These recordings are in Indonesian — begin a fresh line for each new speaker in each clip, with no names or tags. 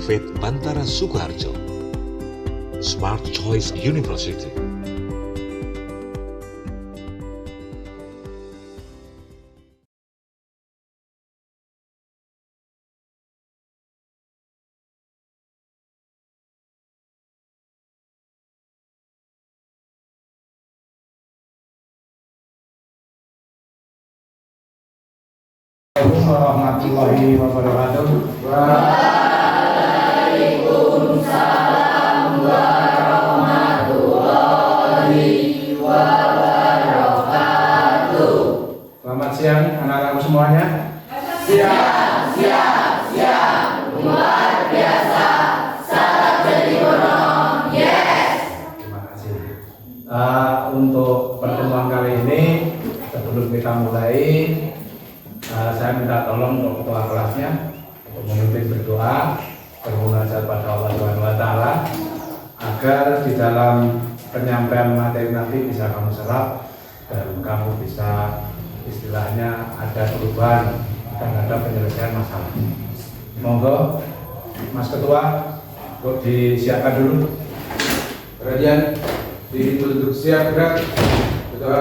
TVET Bantara Sukoharjo. Smart Choice University.
Assalamualaikum warahmatullahi wabarakatuh.
Waalaikumsalam warahmatullahi wabarakatuh.
Selamat siang anak-anakku semuanya.
Siap. Luar biasa. Salam jadi borongan. Yes.
Terima kasih. Untuk pertemuan kali ini, sebelum kita mulai, saya minta tolong untuk ketua kelasnya untuk memimpin berdoa, bermunajat pada Allah Subhanahu wa Ta'ala, agar di dalam penyampaian materi nanti bisa kamu serap dan kamu bisa istilahnya ada perubahan dan ada penyelesaian masalah. Monggo Mas Ketua untuk disiapkan dulu.
Perhatian, ditutup siap gerak, kita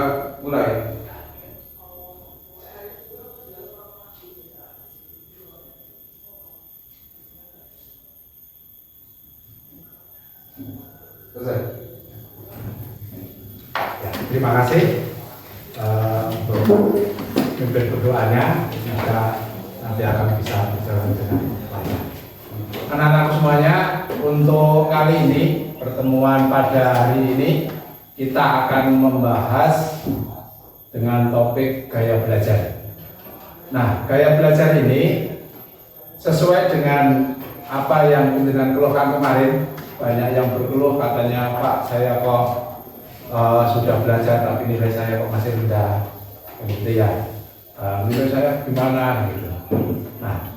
mulai. Selesai.
Ya, terima kasih untuk pimpin berdoanya, semoga nanti akan bisa berjalan dengan lancar. Anak-anak semuanya, untuk kali ini, pertemuan pada hari ini, kita akan membahas dengan topik gaya belajar. Nah, gaya belajar ini sesuai dengan apa yang pimpinan keluhkan kemarin. Banyak yang berkeluh katanya, Pak, saya kok sudah belajar tapi nilai saya kok masih rendah, begitu ya. Nilai saya gimana gitu. Nah,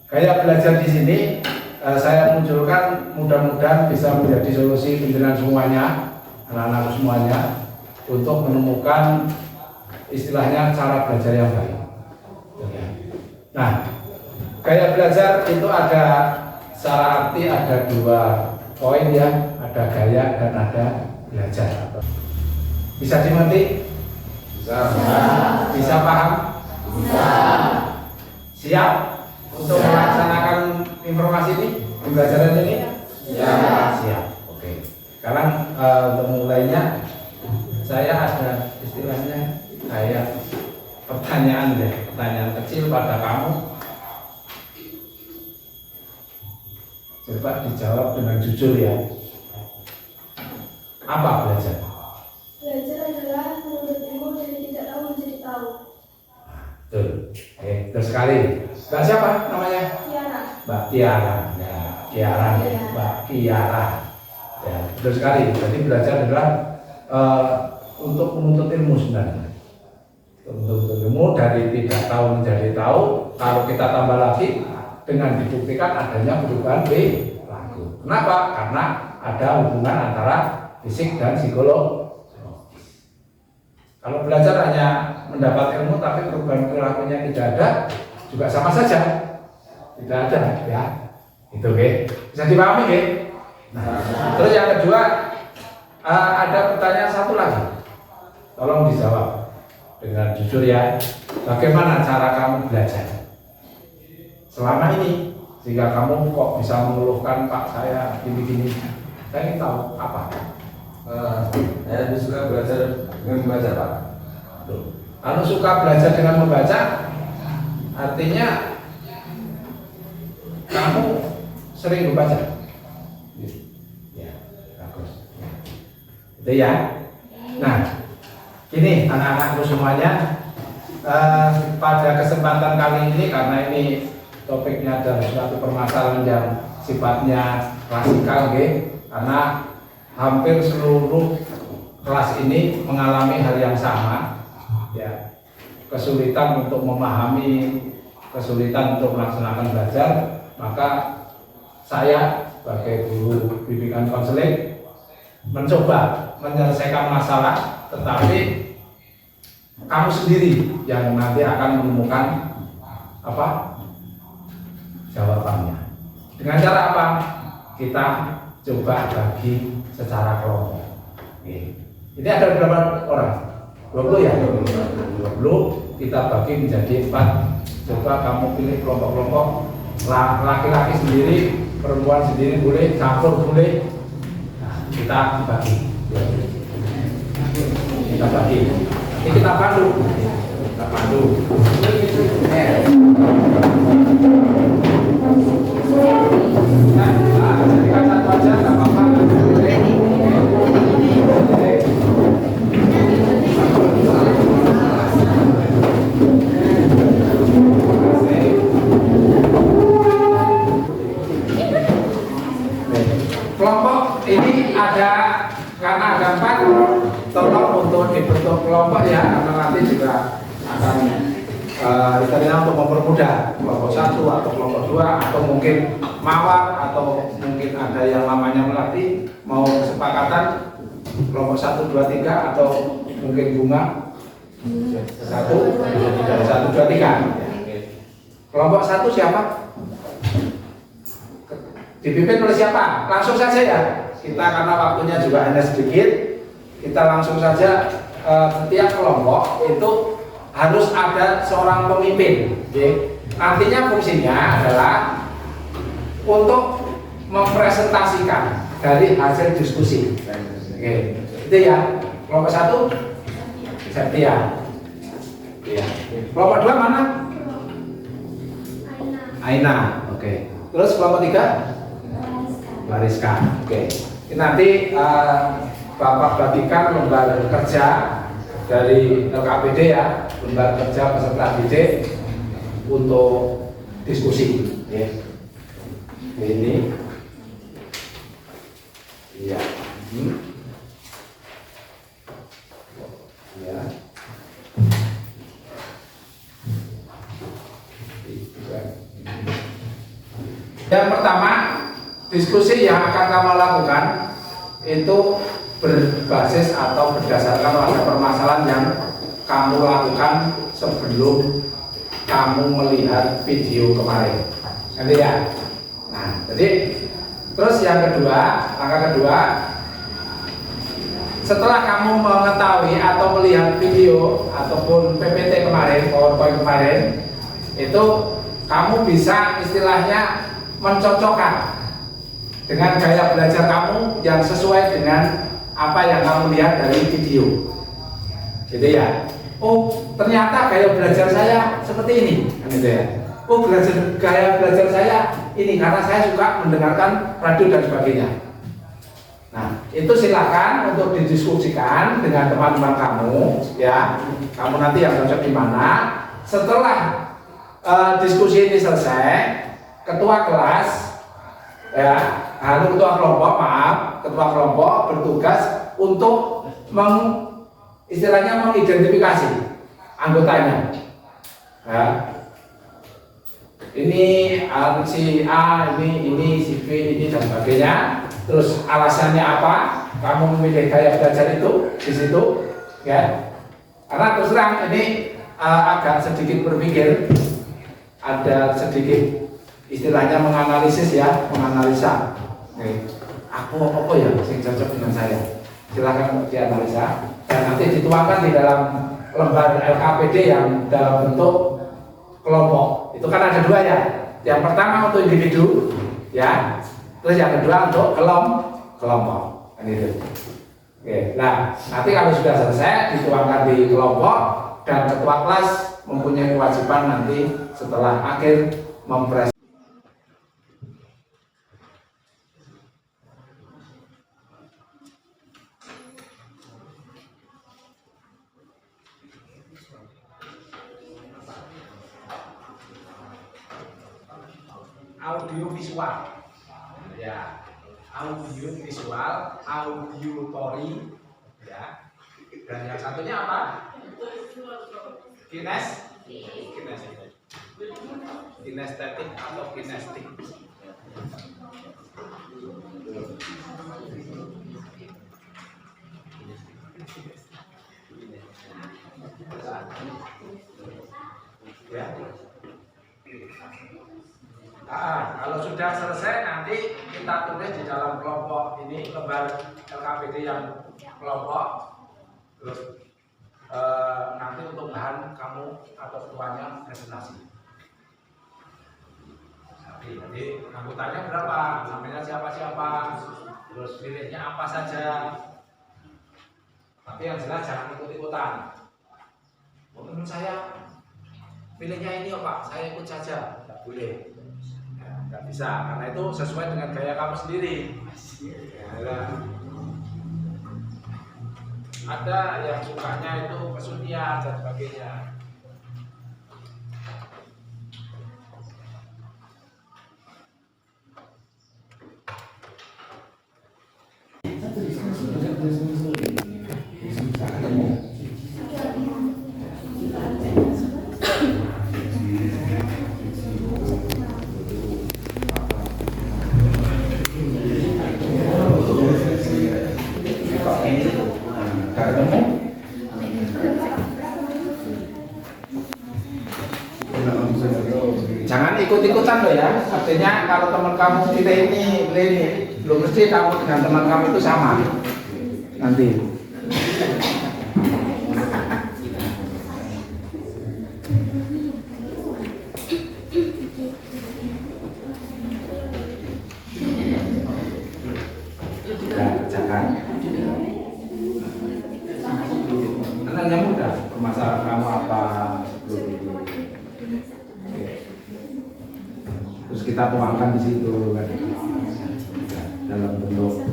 gaya belajar di sini saya munculkan, mudah-mudahan bisa menjadi solusi pimpinan semuanya, anak-anak semuanya, untuk menemukan istilahnya cara belajar yang baik. Nah, gaya belajar itu ada secara arti ada dua poin ya, ada gaya dan ada belajar. Bisa dimengerti? Bisa paham? Siap untuk melaksanakan informasi ini, pembelajaran ini? Siap. Oke. Sekarang untuk mulainya, saya ada istilahnya kayak pertanyaan kecil pada kamu. Coba dijawab dengan jujur ya. Apa belajar?
Belajar adalah menuntut ilmu dari tidak tahu menjadi tahu.
Betul. Oke, betul sekali. Mbak siapa namanya?
Tiara.
Mbak Tiara. Ya, Tiara. Mbak Tiara. Ya, betul sekali. Jadi belajar adalah untuk menuntut ilmu sebenarnya. Untuk ilmu dari tidak tahu menjadi tahu. Kalau kita tambah lagi, dengan dibuktikan adanya perubahan perilaku. Kenapa? Karena ada hubungan antara fisik dan psikologis. Kalau belajar hanya mendapat ilmu tapi perubahan perilakunya tidak ada, juga sama saja tidak ada ya. Itu bisa dipahami Nah, terus yang kedua, ada pertanyaan satu lagi. Tolong dijawab dengan jujur ya. Bagaimana cara kamu belajar selama ini, sehingga kamu kok bisa mengeluhkan, Pak, saya gini-gini? Saya ingin tahu apa?
Saya lebih suka belajar dengan membaca, Pak.
Kalau suka belajar dengan membaca, artinya kamu sering membaca. Ya, bagus. Itu ya. Nah, gini anak-anakku semuanya, pada kesempatan kali ini, karena ini topiknya adalah suatu permasalahan yang sifatnya klasikal, karena hampir seluruh kelas ini mengalami hal yang sama, ya, kesulitan untuk memahami, kesulitan untuk melaksanakan belajar. Maka saya sebagai guru bimbingan konseling mencoba menyelesaikan masalah, tetapi kamu sendiri yang nanti akan menemukan apa jawabannya. Dengan cara apa? Kita coba bagi secara kelompok. Ini ada berapa orang? 20 ya? 20 kita bagi menjadi 4. Coba kamu pilih kelompok-kelompok. Laki-laki sendiri, perempuan sendiri boleh, campur boleh. Nah, kita bagi. Kita bagi. Ini kita pandu. Kita pandu. Jadikan satu aja, nggak apa-apa. Kelompok ini ada, karena ada 4, tolong untuk dibentuk kelompok ya, karena nanti juga akan diterima untuk mempermudah kelompok 1 atau kelompok 2 atau mungkin mawar atau mungkin ada yang namanya melatih mau kesepakatan kelompok 1, 2, 3 atau mungkin bunga 1, 2, 3. Kelompok 1 siapa? Dipimpin oleh siapa? Langsung saja ya. Kita karena waktunya juga hanya sedikit, kita langsung saja. Setiap kelompok itu harus ada seorang pemimpin. Nantinya fungsinya adalah untuk mempresentasikan dari hasil diskusi. Itu ya. Kelompok 1 Septia. Kelompok 2 mana? Aina. Oke. Terus kelompok 3? Lariska. Oke. Ini nanti Bapak bagikan lembar kerja dari LKPD ya, lembar kerja peserta didik untuk diskusi. Ini. Iya. Ya. Yang pertama, diskusi yang akan kamu lakukan itu berbasis atau berdasarkan pada permasalahan yang kamu lakukan sebelum kamu melihat video kemarin. Nanti ya. Nah, jadi terus yang kedua, langkah kedua, setelah kamu mengetahui atau melihat video ataupun PPT kemarin, PowerPoint kemarin, itu kamu bisa istilahnya mencocokkan dengan gaya belajar kamu yang sesuai dengan apa yang kamu lihat dari video. Gitu ya. Oh, ternyata gaya belajar saya seperti ini, kan gitu ya. Oh, gaya belajar saya ini karena saya suka mendengarkan radio dan sebagainya. Nah, itu silakan untuk didiskusikan dengan teman-teman kamu, ya. Kamu nanti yang cocok di mana. Setelah diskusi ini selesai, ketua kelas, ya, ketua kelompok bertugas untuk istilahnya mengidentifikasi anggotanya. Ya. Ini si A, ini si B, ini dan sebagainya. Terus alasannya apa? Kamu memilih gaya belajar itu di situ, ya. Karena terus terang ini agak sedikit berpikir, ada sedikit istilahnya menganalisis ya, menganalisa. Aku apa ya yang cocok dengan saya? Silahkan dianalisa dan nanti dituangkan di dalam lembar LKPD yang dalam bentuk kelompok. Itu kan ada 2 ya. Yang pertama untuk individu, ya. Terus yang kedua untuk kelompok. Kan itu. Oke. Nah, nanti kalau sudah selesai dituangkan di kelompok dan ketua kelas mempunyai kewajiban nanti setelah akhir mempresentasikan. Audio visual, ya, audio visual, auditory, ya, dan yang satunya apa? Kinestetik atau kinestik. Ya. Kalau sudah selesai nanti kita tulis di dalam kelompok ini, lembar LKPD yang kelompok. Terus nanti untuk bahan kamu atau ketuanya presentasi. Jadi anggotanya berapa, namanya siapa-siapa, terus miliknya apa saja. Tapi yang jelas jangan ikut-ikutan. Menurut saya pilihnya ini Pak, saya ikut saja, tidak boleh. Nggak bisa, karena itu sesuai dengan gaya kamu sendiri. Ada yang sukanya itu kesunyian dan sebagainya. Jangan ikut-ikutan loh ya. Artinya kalau teman kamu kita ini belum mesti kamu dengan teman kamu itu sama nanti. Jangan. Anaknya mudah. Masalah kamu apa? Terus kita tuangkan di situ kan, dalam bentuk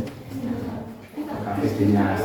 KPD-nya.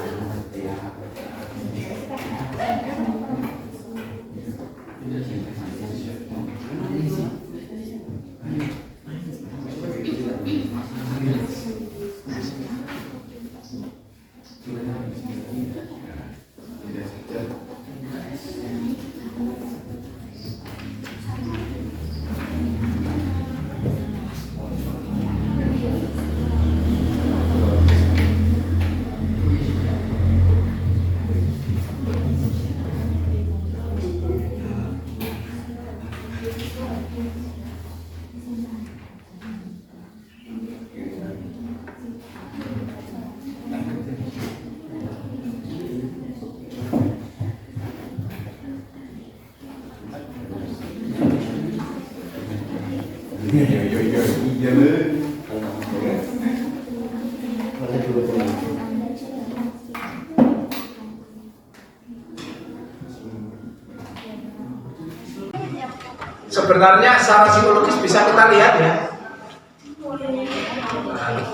Sebenarnya secara psikologis bisa kita lihat ya.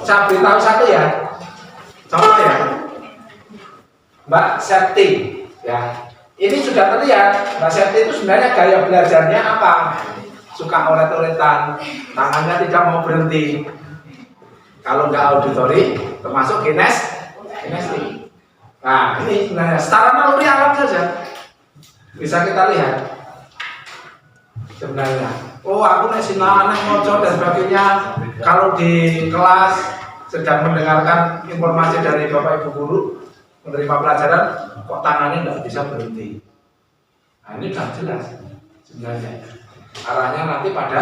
Saya beritahu satu ya, contoh ya, Mbak Septi ya. Ini sudah terlihat Mbak Septi itu sebenarnya gaya belajarnya apa? Suka oret-oretan, tangannya tidak mau berhenti. Kalau nggak auditori, termasuk kinestik. Nah ini sebenarnya secara naluri alam saja bisa kita lihat. Sebenarnya, oh aku nasi anak ngocok dan sebagainya. Kalau di kelas sedang mendengarkan informasi dari Bapak Ibu guru menerima pelajaran, kok tangannya nggak bisa berhenti. Nah ini sudah jelas sebenarnya. Arahnya nanti pada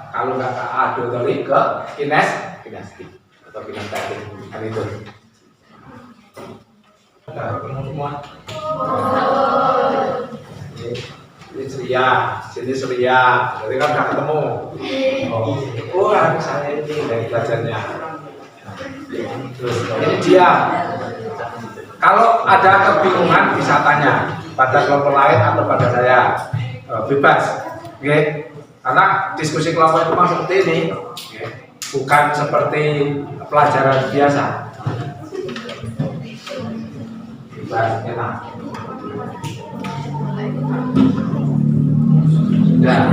kalau nggak ke auditori ke kinestik atau kinestetik kan itu. Ada semua. Ini ceria, sini ceria, jadi kan udah ketemu. Oh, misalnya ini dari belajarnya. Terus ini dia. Kalau ada kebingungan bisa tanya pada kelompok lain atau pada saya, bebas. Okay? Karena diskusi kelompok itu masuk seperti ini, bukan seperti pelajaran biasa. Bebas, enak. Ya.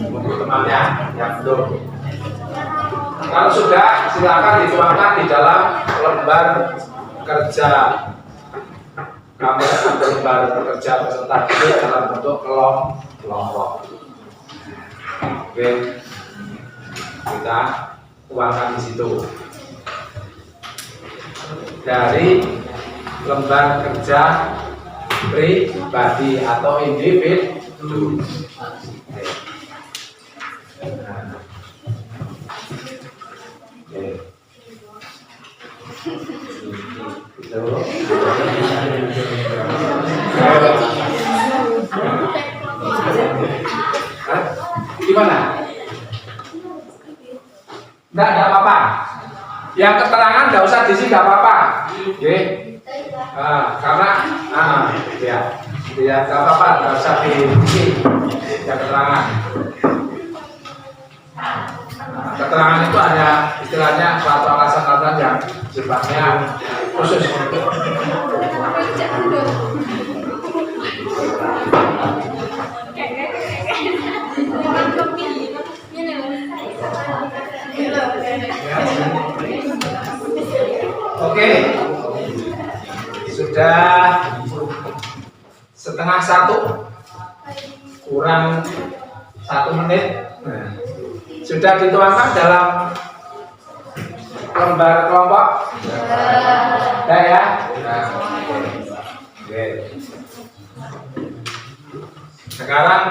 Untuk temannya, ya betul. Kalau sudah, silakan dituangkan di dalam lembar kerja. Kamu ambil lembar kerja peserta didik dalam bentuk kelompok. Oke, kita tuangkan di situ. Dari lembar kerja pribadi atau individu. Gimana? Enggak apa-apa. Yang keterangan nggak usah diisi, nggak apa-apa. Oke. Karena ya nggak apa-apa, nggak usah diisi yang keterangan. Keterangan itu hanya istilahnya suatu alasan-alasan yang sifatnya khusus. Oke, sudah setengah 1 kurang 1 menit. Sudah dituangkan dalam lembar kelompok? Sudah ya? Oke. Sekarang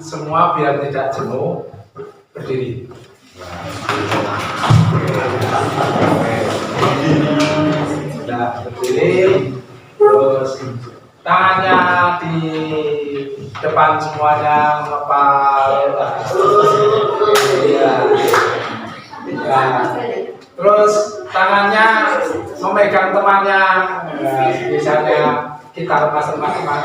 semua biar tidak jenuh, berdiri. Sudah berdiri, terus tangannya di depan semuanya mengepal. Terus tangannya memegang temannya, misalnya kita lepas-lepas teman.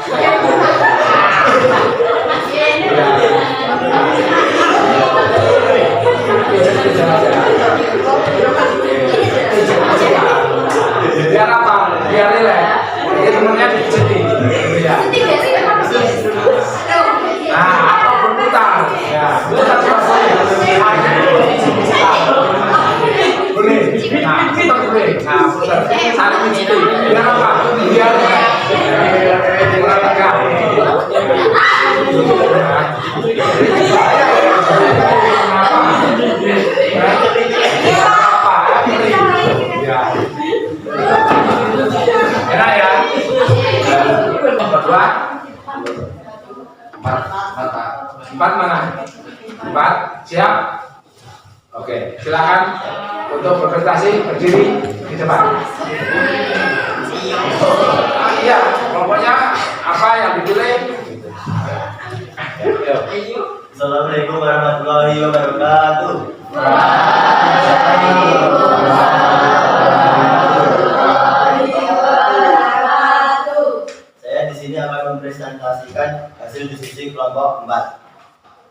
Biar apa? Biar rileks. Jadi temennya dipijetin. Nah, atau berputar. Ya, putar boleh. Boleh. Nah, putar boleh. Nah, putar. Saling pijetin. Biar apa? Biar olahraga. Enak ya? Berdua? 4 mana? 4, siap? Oke, silakan untuk berprestasi berdiri di depan. Iya, kelompoknya apa yang dipilih?
Assalamualaikum warahmatullahi wabarakatuh. Saya di sini akan mempresentasikan hasil diskusi kelompok 4.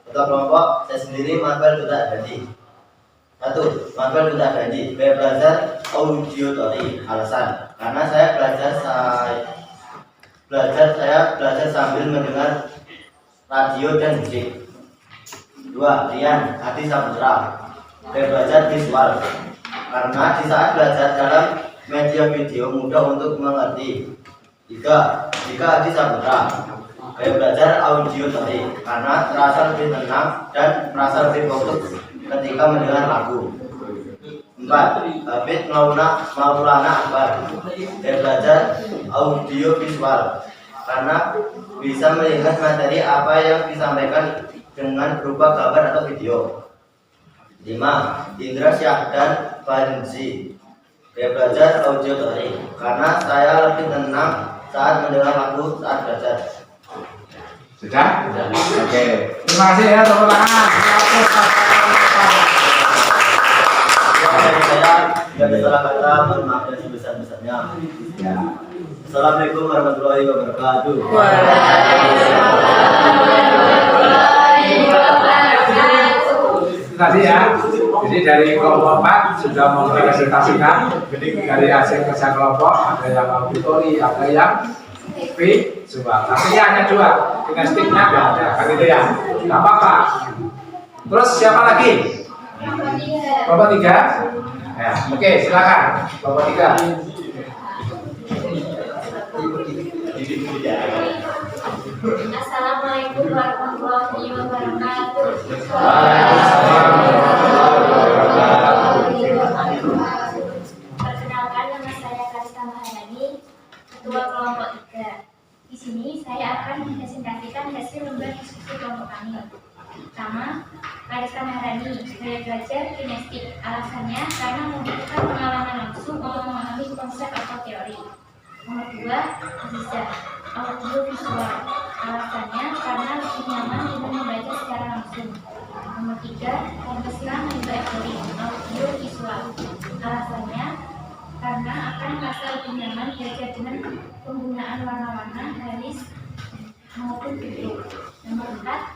Untuk kelompok saya sendiri Marvel Duta Abadi. 1. Marvel Duta Abadi. Saya belajar audiotori. Alasan karena saya belajar sambil mendengar radio dan musik. 2. Rian Adi Saputra. Saya belajar visual karena di saat belajar dalam media video mudah untuk mengerti. 3. Dika Adi Saputra. Saya belajar audiotori karena terasa lebih tenang dan merasa lebih fokus ketika mendengar lagu. 4. Hafid Maulana Akbar. Saya belajar audio visual karena bisa melihat materi apa yang disampaikan dengan berupa gambar atau video. 5. Indra Syah dan Farinzi. Saya belajar audiotori karena saya lebih tenang saat mendengar lagu saat belajar.
Sudah? Oke. Terima kasih ya, tepuk tangan.
Dari saya tidak ada salah kata, mohon maaf yang sebesar-besarnya. Assalamualaikum warahmatullahi wabarakatuh.
Terima kasih ya. Jadi dari kelompok 4 sudah mempresentasikan dari hasil kerja kelompok, ada yang auditori, ada yang visual. Artinya hanya 2, dengan sticknya nggak ada, kan itu ya. Nggak apa-apa. Terus siapa lagi? Kelompok 3. Ya, oke, silakan. Kelompok 3.
Assalamualaikum warahmatullahi wabarakatuh. Perkenalkan, nama saya Karista Maharani, ketua kelompok 3. Di sini
diskusi kelompok kami. Pertama, Kariska Maharani, gaya belajar kinestik. Alasannya karena membutuhkan pengalaman langsung untuk memahami konsep atau teori. Nomor 2, Aziza, audio visual. Alasannya karena lebih nyaman dengan membaca secara langsung. Nomor 3, Pancasila Menimba Ekori, audio visual. Alasannya karena akan merasa lebih nyaman belajar dengan penggunaan warna-warna, garis maupun bentuk. Nomor 4,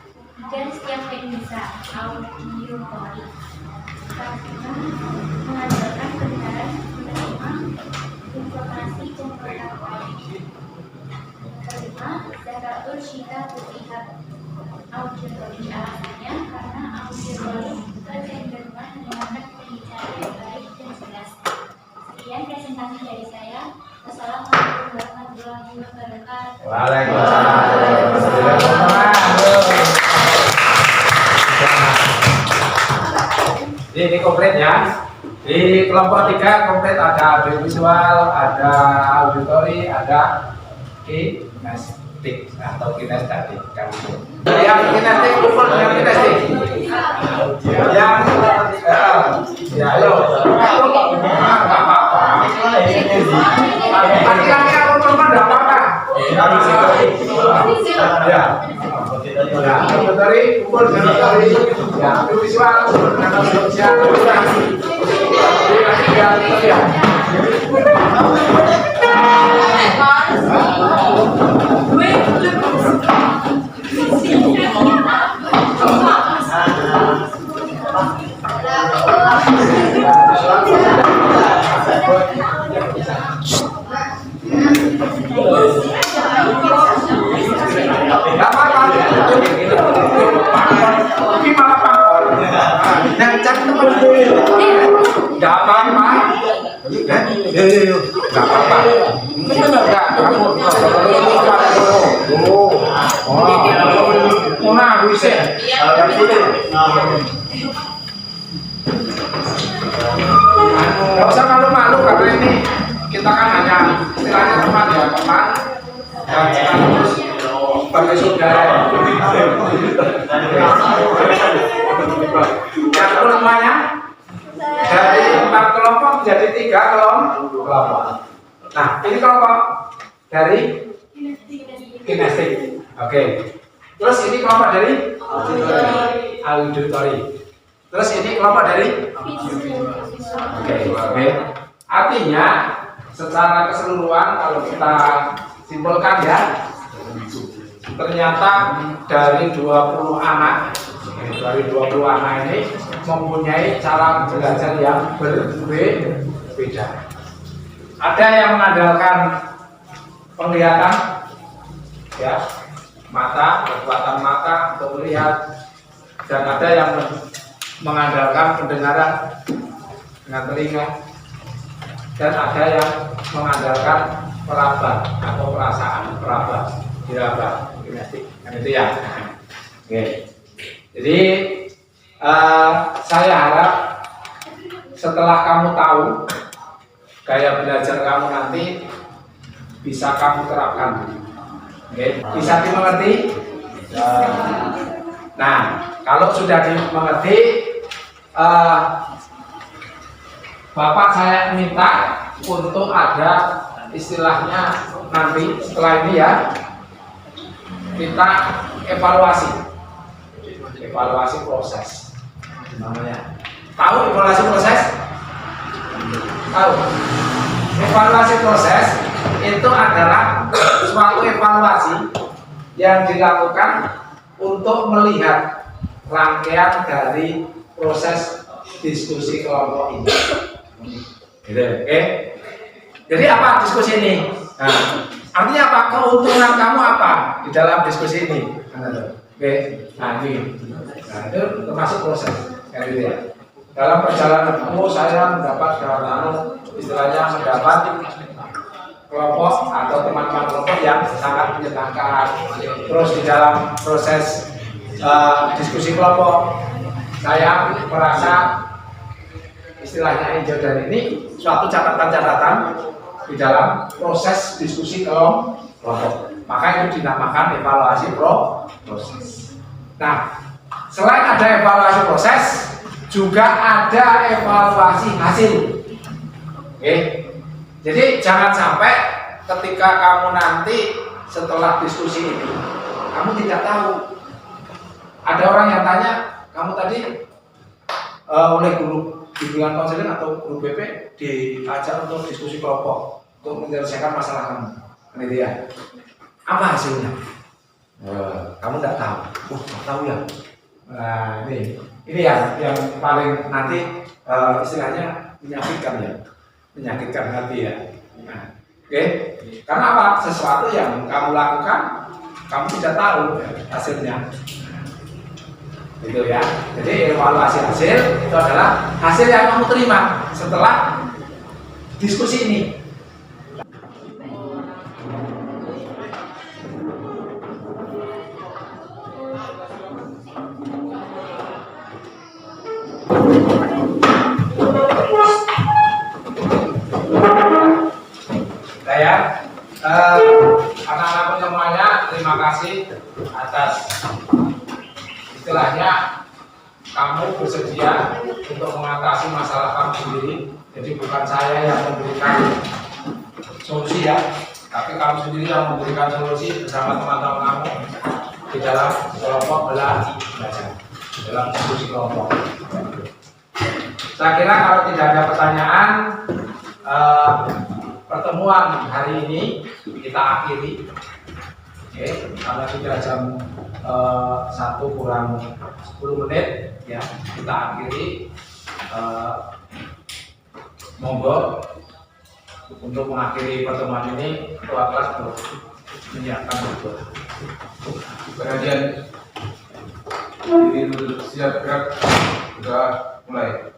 dan setiap Indonesia, audio kori. Karena mengandalkan kebenaran menerima informasi dan pengetahuan. Kelima, Zakatul Syita Putihab, audio kori. Alasannya karena audio kori kecenderungan mendengarkan pembicaraan yang baik dan jelas. Sekian presentasi dari saya. Wassalamualaikum warahmatullahi wabarakatuh.
Ini komplit ya. Di kelompok 3 komplit, ada audiovisual, ada auditori, ada kinestik atau kinestetik. Yang kinestik kumpul dengan kinestik. Yang ya ayo. Enggak apa-apa. Laki-laki atau perempuan enggak apa-apa. Ya. Ya, auditori kumpul dengan auditori. Ya, audiovisual kumpul dengan audiovisual. Ya. Gak apa-apa. Gak apa-apa. Enggak, kamu nah, bisa. Gak usah malu-malu karena ini kita kan hanya istilahnya teman ya, teman dan sekaligus sebagai saudara. Yang semuanya dari 4 kelompok menjadi 3 kelompok. Nah, ini kelompok dari kinestik. Oke. Terus ini kelompok dari auditori. Terus ini kelompok dari Oke. Artinya secara keseluruhan kalau kita simpulkan ya, ternyata dari 20 anak ini mempunyai cara belajar yang berbeda. Ada yang mengandalkan penglihatan, ya, mata, kekuatan mata untuk melihat, dan ada yang mengandalkan pendengaran dengan telinga, dan ada yang mengandalkan peraba atau perasaan, diraba, kinestik, itu ya. Oke. Jadi saya harap setelah kamu tahu gaya belajar kamu nanti bisa kamu terapkan. Oke. Bisa dimengerti? Nah, kalau sudah dimengerti, Bapak saya minta untuk ada istilahnya nanti setelah ini ya, kita evaluasi proses. Namanya. Tahu evaluasi proses? Tahu. Evaluasi proses itu adalah suatu evaluasi yang dilakukan untuk melihat rangkaian dari proses diskusi kelompok ini. Gitu, oke? Jadi apa diskusi ini? Nah, artinya apa? Keuntungan kamu apa di dalam diskusi ini? Oke, nah ini, nah itu termasuk proses, kayak gitu ya. Dalam perjalanan saya mendapat istilahnya mendapat kelompok atau teman-teman kelompok yang sangat menyenangkan. Terus di dalam proses diskusi kelompok, saya merasa istilahnya hijau dan ini suatu catatan-catatan di dalam proses diskusi kelompok. Maka itu dinamakan evaluasi proses. Nah, selain ada evaluasi proses, juga ada evaluasi hasil. Oke. Jadi jangan sampai ketika kamu nanti setelah diskusi ini, kamu tidak tahu. Ada orang yang tanya, kamu tadi oleh guru bimbingan konseling atau guru BP diajak untuk diskusi kelompok untuk menyelesaikan masalah kamu, penelitian. Apa hasilnya? Kamu tidak tahu. Nggak tahu ya. Nah, ini yang paling nanti istilahnya menyakitkan ya, menyakitkan hati ya. Nah, oke. Karena apa? Sesuatu yang kamu lakukan, kamu tidak tahu ya, hasilnya. Gitu ya. Jadi evaluasi hasil itu adalah hasil yang kamu terima setelah diskusi ini. Saya anak-anak semuanya terima kasih atas istilahnya kamu bersedia untuk mengatasi masalah kamu sendiri. Jadi bukan saya yang memberikan solusi ya, tapi kamu sendiri yang memberikan solusi bersama teman-teman kamu di dalam kelompok belajar, di dalam diskusi kelompok. Saya kira kalau tidak ada pertanyaan, pertemuan hari ini kita akhiri. Oke, karena sudah jam 1 kurang 10 menit ya, kita akhiri. Monggo untuk mengakhiri pertemuan ini ketua kelas menyiapkan berdoa.
Pengajian ini siap gerak, sudah mulai.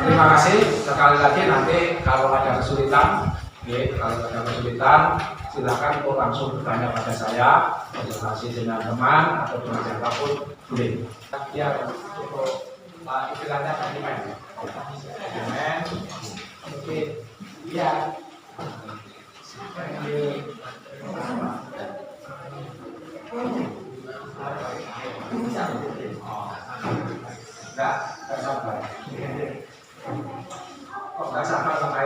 Terima kasih sekali lagi. Nanti kalau ada kesulitan, silakan untuk langsung bertanya pada saya, konsultasi dengan teman atau dengan siapapun boleh. Ya, untuk istilahnya konsumen. Oke, iya. Enggak sabar. Kok enggak sabar sama